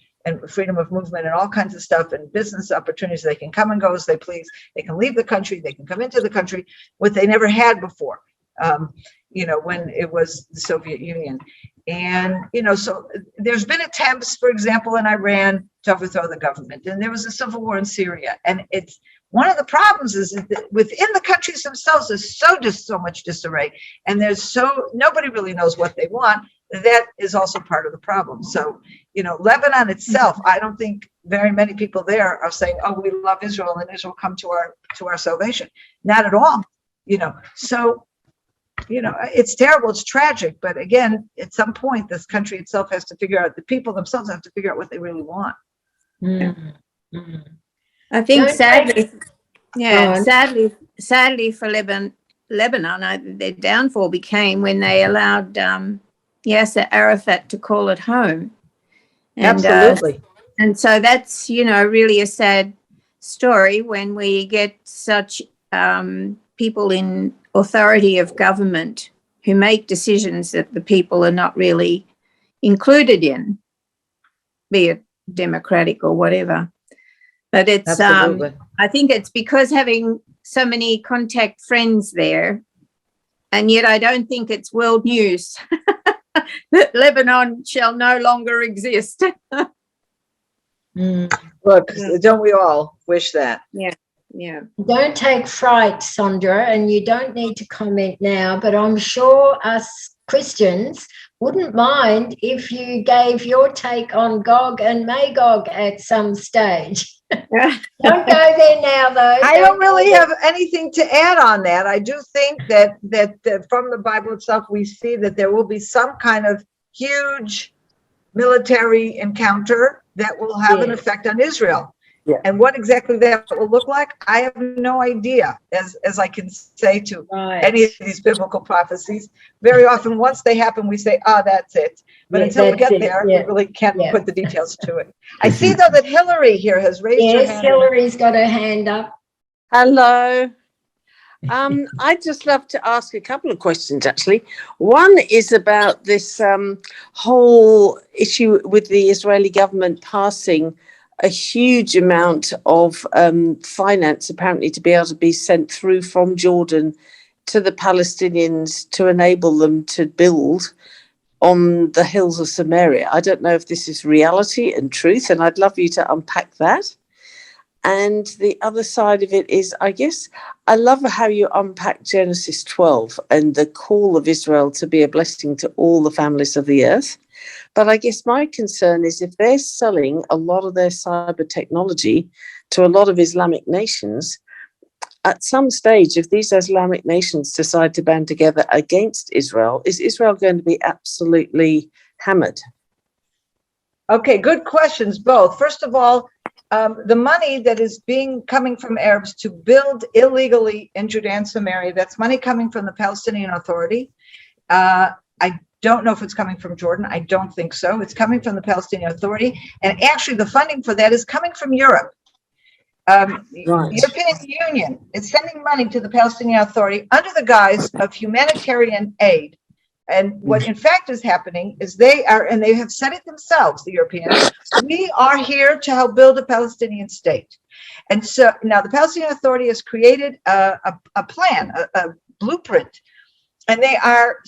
freedom of movement and all kinds of stuff and business opportunities. They can come and go as they please. They can leave the country. They can come into the country, what they never had before, when it was the Soviet Union. And, so there's been attempts, for example, in Iran to overthrow the government. And there was a civil war in Syria. And it's one of the problems is that within the countries themselves, there's so much disarray. And nobody really knows what they want. That is also part of the problem. So, Lebanon itself, I don't think very many people there are saying, oh, we love Israel and Israel come to our salvation. Not at all, So, it's terrible. It's tragic. But again, at some point, this country itself has to figure out, the people themselves have to figure out what they really want. Mm-hmm. I think sadly for Lebanon, their downfall became when they allowed Yasser Arafat to call it home. And, absolutely. And so that's, really a sad story when we get such people in authority of government who make decisions that the people are not really included in, be it democratic or whatever. But it's, I think it's because having so many contact friends there, and yet I don't think it's world news that Lebanon shall no longer exist. Look, don't we all wish that? Yeah. Don't take fright, Sondra, and you don't need to comment now, but I'm sure us Christians wouldn't mind if you gave your take on Gog and Magog at some stage. Don't go there now, though. I don't really have anything to add on that. I do think that from the Bible itself, we see that there will be some kind of huge military encounter that will have an effect on Israel. Yeah. And what exactly that will look like, I have no idea, as I can say to any of these biblical prophecies. Very often, once they happen, we say, that's it. But until we get there, we really can't put the details to it. I see, though, that Hillary here has raised her hand. Yes, Hillary's got her hand up. Hello. I'd just love to ask a couple of questions, actually. One is about this whole issue with the Israeli government passing a huge amount of finance, apparently, to be able to be sent through from Jordan to the Palestinians to enable them to build on the hills of Samaria. I don't know if this is reality and truth, and I'd love you to unpack that. And the other side of it is, I guess, I love how you unpack Genesis 12 and the call of Israel to be a blessing to all the families of the earth. But I guess my concern is if they're selling a lot of their cyber technology to a lot of Islamic nations, at some stage, if these Islamic nations decide to band together against Israel, is Israel going to be absolutely hammered? Okay, good questions, both. First of all, the money that is coming from Arabs to build illegally in Judea and Samaria, that's money coming from the Palestinian Authority. I don't know if it's coming from Jordan. I don't think so. It's coming from the Palestinian Authority. And actually, the funding for that is coming from Europe. The European Union is sending money to the Palestinian Authority under the guise of humanitarian aid. And what in fact is happening is they have said it themselves, the Europeans, we are here to help build a Palestinian state. And so now the Palestinian Authority has created a plan, a blueprint, and they are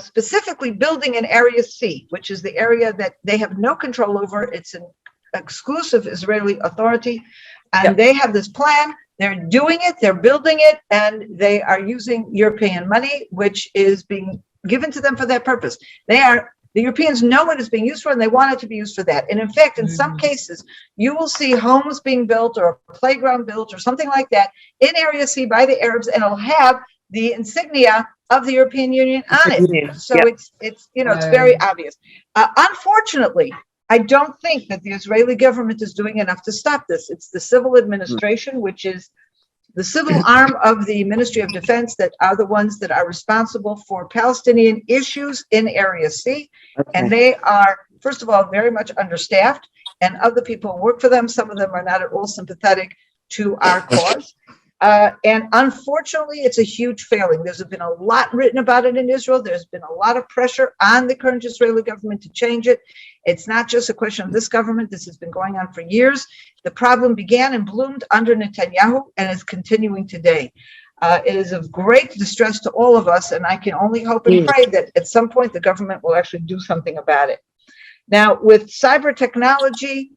specifically building in Area C, which is the area that they have no control over. It's an exclusive Israeli authority, and they have this plan. They're doing it, they're building it, and they are using European money, which is being given to them for that purpose. The Europeans know what it's being used for, and they want it to be used for that. And in fact, in some cases, you will see homes being built or a playground built or something like that in Area C by the Arabs, and it'll have the insignia of the European Union on it. So it's very obvious. Unfortunately, I don't think that the Israeli government is doing enough to stop this. It's the civil administration, which is the civil arm of the Ministry of Defense, that are the ones that are responsible for Palestinian issues in Area C. And they are, first of all, very much understaffed, and other people who work for them, some of them are not at all sympathetic to our cause. And unfortunately, it's a huge failing. There's been a lot written about it in Israel. There's been a lot of pressure on the current Israeli government to change it. It's not just a question of this government. This has been going on for years. The problem began and bloomed under Netanyahu and is continuing today. It is of great distress to all of us, and I can only hope and pray that at some point the government will actually do something about it. Now, with cyber technology,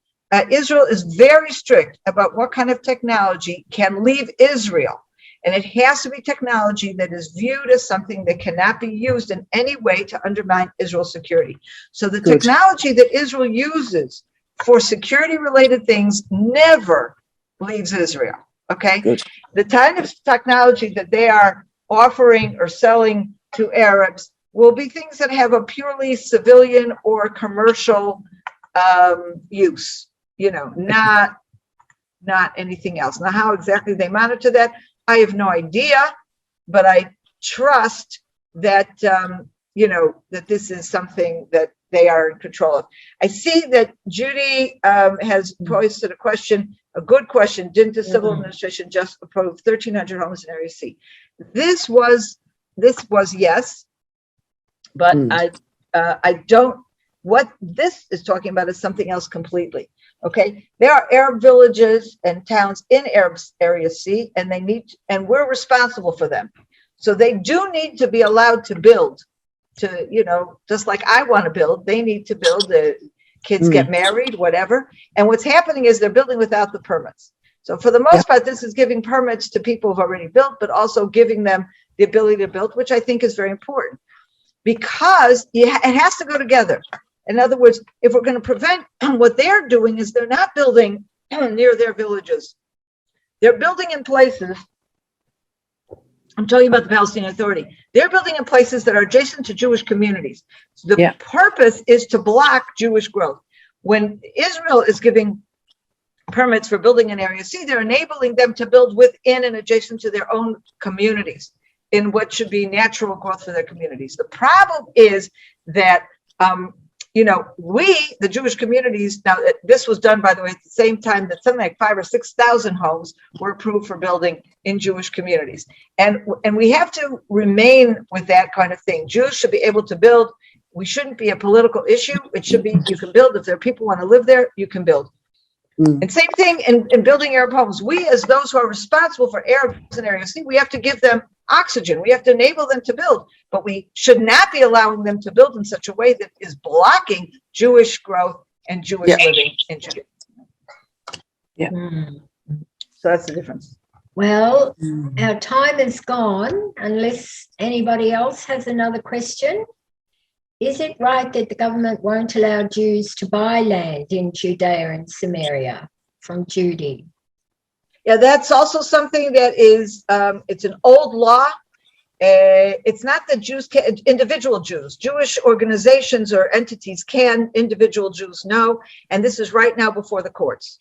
Israel is very strict about what kind of technology can leave Israel. And it has to be technology that is viewed as something that cannot be used in any way to undermine Israel's security. So the technology that Israel uses for security-related things never leaves Israel, okay? The kind of technology that they are offering or selling to Arabs will be things that have a purely civilian or commercial use. Not anything else. Now, how exactly they monitor that, I have no idea, but I trust that, that this is something that they are in control of. I see that Judy has posted a good question. Didn't the civil administration just approve 1,300 homes in Area C? This was yes, but I don't, what this is talking about is something else completely. Okay, there are Arab villages and towns in Area C, and we're responsible for them. So they do need to be allowed to build, just like I want to build, they need to build, the kids get married, whatever. And what's happening is they're building without the permits. So for the most part, this is giving permits to people who've already built, but also giving them the ability to build, which I think is very important, because it has to go together. In other words, if we're going to prevent, what they're doing is they're not building near their villages. They're building in places, I'm talking about the Palestinian Authority, they're building in places that are adjacent to Jewish communities. So the purpose is to block Jewish growth. When Israel is giving permits for building in Area C, they're enabling them to build within and adjacent to their own communities in what should be natural growth for their communities. The problem is that, we, the Jewish communities, now this was done, by the way, at the same time that something like 5,000 or 6,000 homes were approved for building in Jewish communities. And we have to remain with that kind of thing. Jews should be able to build. We shouldn't be a political issue. It should be, you can build. If there are people who want to live there, you can build. And same thing in building Arab homes. We, as those who are responsible for Arabs in Area C, we have to give them oxygen. We have to enable them to build, but we should not be allowing them to build in such a way that is blocking Jewish growth and Jewish living in Judea. Yeah. So that's the difference. Well, our time is gone, unless anybody else has another question. Is it right that the government won't allow Jews to buy land in Judea and Samaria? From Judy. Yeah, that's also something that is, it's an old law. It's not that Jews can, individual Jews, Jewish organizations or entities can, individual Jews no. And this is right now before the courts.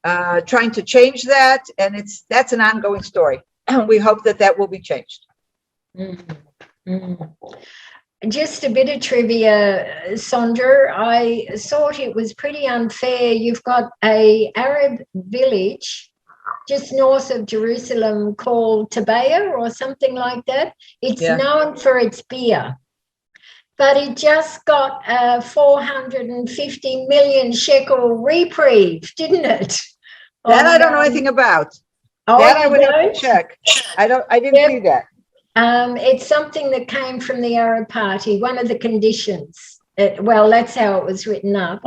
Trying to change that, and that's an ongoing story. We hope that will be changed. Just a bit of trivia, Sondra. I thought it was pretty unfair. You've got an Arab village just north of Jerusalem called Tabea or something like that. It's known for its beer, but it just got a 450 million shekel reprieve, didn't it? That I don't know anything about. Oh, that I would have to check. I didn't see that. It's something that came from the Arab Party. One of the conditions, well, that's how it was written up.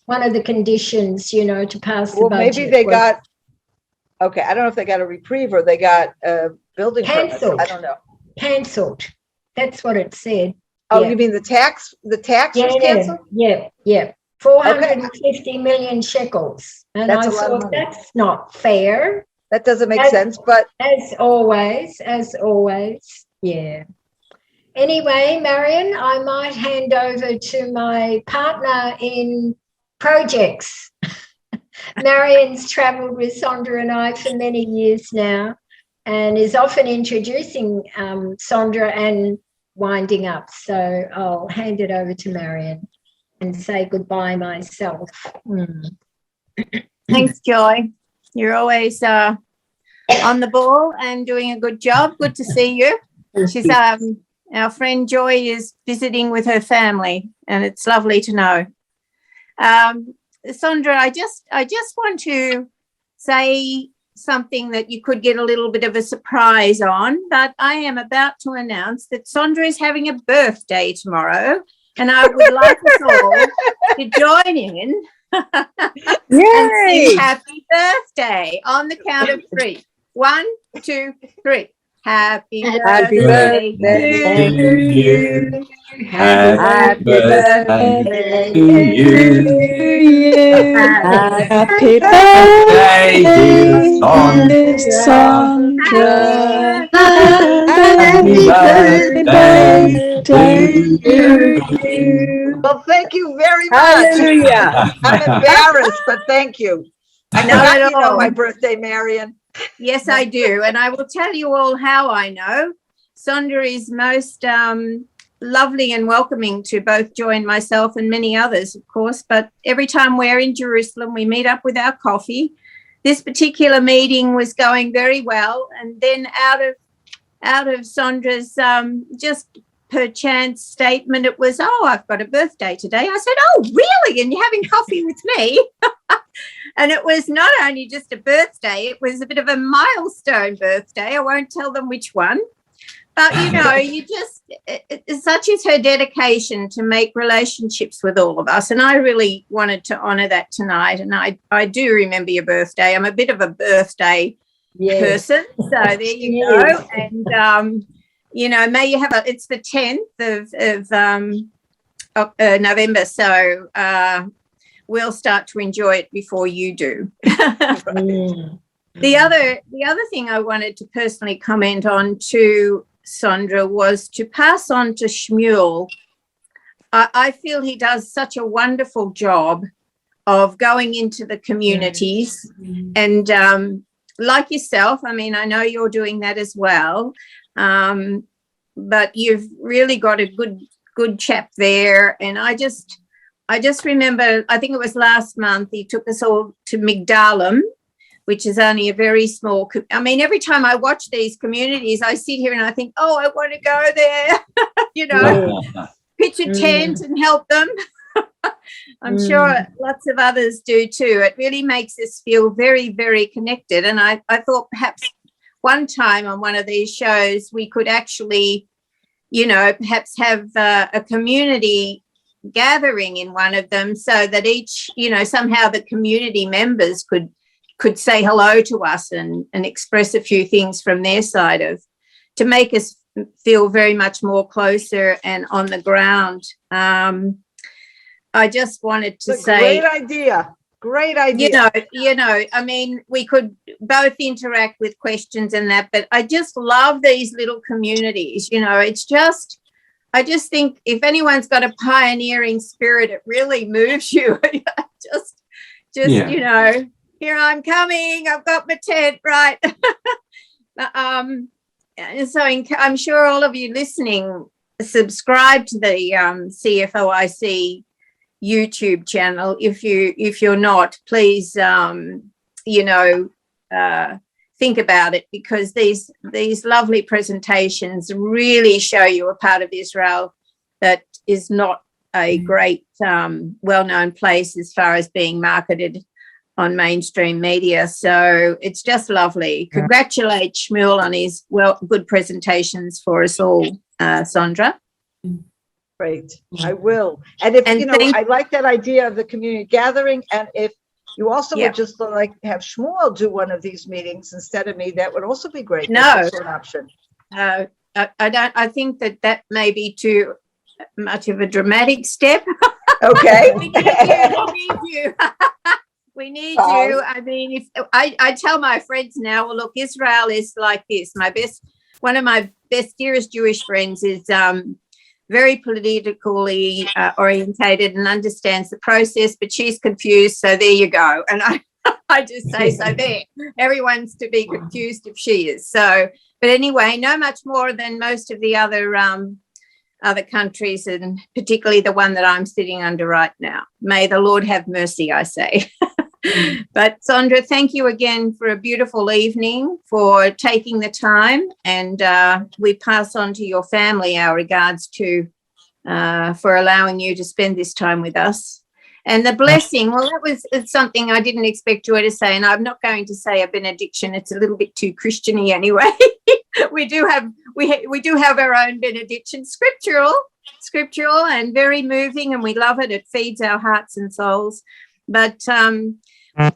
One of the conditions, to pass the budget. Maybe they got, okay, I don't know if they got a reprieve or they got a building cancelled. Permits. I don't know. Cancelled. That's what it said. Oh, you mean the tax? The tax was canceled? Yeah. 450 million shekels. And that's I thought that's not fair. That doesn't make sense, but as always, yeah. Anyway, Marion, I might hand over to my partner in projects. Marion's travelled with Sondra and I for many years now and is often introducing Sondra and winding up. So I'll hand it over to Marion and say goodbye myself. Thanks, Joy. You're always on the ball and doing a good job. Good to see you. She's our friend Joy is visiting with her family, and it's lovely to know. Sondra, I just want to say something that you could get a little bit of a surprise on, but I am about to announce that Sondra is having a birthday tomorrow, and I would like us all to join in and sing happy birthday on the count of 3. 1, 2, 3. Happy birthday to you. Happy birthday to you. Happy birthday, dear Sondra. Happy birthday to you. well, thank you very much. Hallelujah. I'm embarrassed, but thank you. I Not forgot at you know all. my birthday, Marion. Yes, I do. And I will tell you all how I know. Sondra is most lovely and welcoming to both Joy and myself and many others, of course. But every time we're in Jerusalem, we meet up with our coffee. This particular meeting was going very well. And then out of Sondra's just perchance statement, it was, oh, I've got a birthday today. I said, oh, really? And you're having coffee with me? And it was not only just a birthday, it was a bit of a milestone birthday. I won't tell them which one. But, such is her dedication to make relationships with all of us. And I really wanted to honour that tonight. And I do remember your birthday. I'm a bit of a birthday person. So there you go. And, may you have it's the 10th of November. So we'll start to enjoy it before you do. The other thing I wanted to personally comment on to Sondra was to pass on to Shmuel. I feel he does such a wonderful job of going into the communities and like yourself, I mean, I know you're doing that as well, but you've really got a good chap there. And I just remember, I think it was last month, he took us all to Migdalim, which is only a very small, I mean, every time I watch these communities, I sit here and I think, oh, I want to go there, you know, pitch a tent and help them. I'm sure lots of others do too. It really makes us feel very, very connected. And I thought perhaps one time on one of these shows, we could actually, you know, perhaps have a community gathering in one of them so that each, you know, somehow the community members could say hello to us and express a few things from their side to make us feel very much more closer and on the ground. I just wanted to say, great idea. You know, I mean, we could both interact with questions and that, but I just love these little communities. You know, it's just, I just think if anyone's got a pioneering spirit, it really moves you. just, you know, here I'm coming. I've got my tent, right? So I'm sure all of you listening subscribe to the CFOIC YouTube channel. If you're not, please you know, think about it, because these lovely presentations really show you a part of Israel that is not a great well-known place as far as being marketed on mainstream media. So it's just lovely. Congratulate Shmuel on his good presentations for us all, Sondra. Great, I will. And if you know, I like that idea of the community gathering. And if you also would just like have Shmuel do one of these meetings instead of me, that would also be great. No, that's an option. I don't. I think that may be too much of a dramatic step. Okay. We need you. We need you. I mean, if I tell my friends now, well, look, Israel is like this. One of my best, dearest Jewish friends is very politically orientated and understands the process, but she's confused. So there you go. And I just say, so there, everyone's to be confused if she is. So, but anyway, no much more than most of the other countries, and particularly the one that I'm sitting under right now. May the Lord have mercy, I say. But Sondra, thank you again for a beautiful evening, for taking the time, and we pass on to your family our regards to for allowing you to spend this time with us. And the blessing, well, it's something I didn't expect Joy to say, and I'm not going to say a benediction. It's a little bit too Christian-y anyway. we do have our own benediction, scriptural and very moving, and we love it. It feeds our hearts and souls. But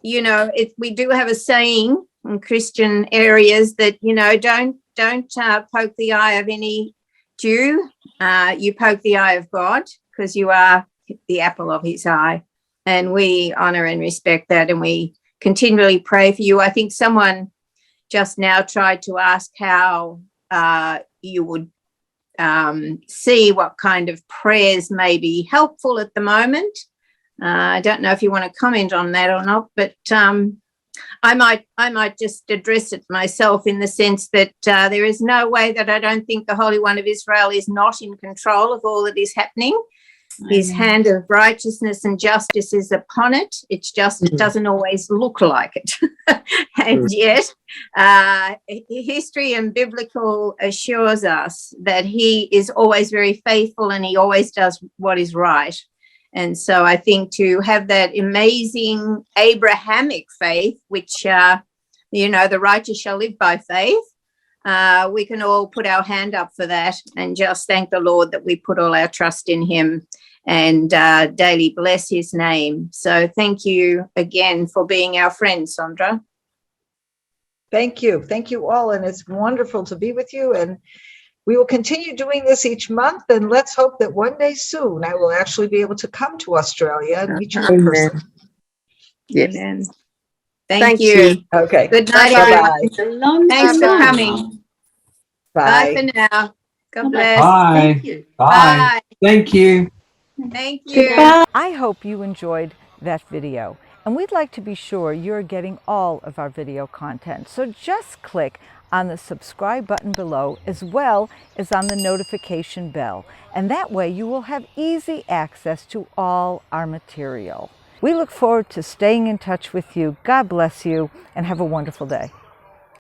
you know, we do have a saying in Christian areas that, you know, don't poke the eye of any Jew. You poke the eye of God, because you are the apple of his eye. And we honor and respect that, and we continually pray for you. I think someone just now tried to ask how you would see what kind of prayers may be helpful at the moment. I don't know if you want to comment on that or not, but I might just address it myself in the sense that there is no way that I don't think the Holy One of Israel is not in control of all that is happening. His hand of righteousness and justice is upon it. It's just it doesn't always look like it. And yet history and biblical assures us that he is always very faithful, and he always does what is right. And so I think to have that amazing Abrahamic faith, which, you know, the righteous shall live by faith, we can all put our hand up for that and just thank the Lord that we put all our trust in him and daily bless his name. So thank you again for being our friend, Sondra. Thank you. Thank you all. And it's wonderful to be with you. And we will continue doing this each month, and let's hope that one day soon I will actually be able to come to Australia and meet you in person. Yes. Amen. Thank you. Okay. Good night, everyone. Thanks for coming. Bye. Bye for now. God bless. Bye. Thank you. Bye. Thank you. Thank you. Goodbye. I hope you enjoyed that video. And we'd like to be sure you're getting all of our video content. So just click on the subscribe button below as well as on the notification bell. And that way you will have easy access to all our material. We look forward to staying in touch with you. God bless you and have a wonderful day.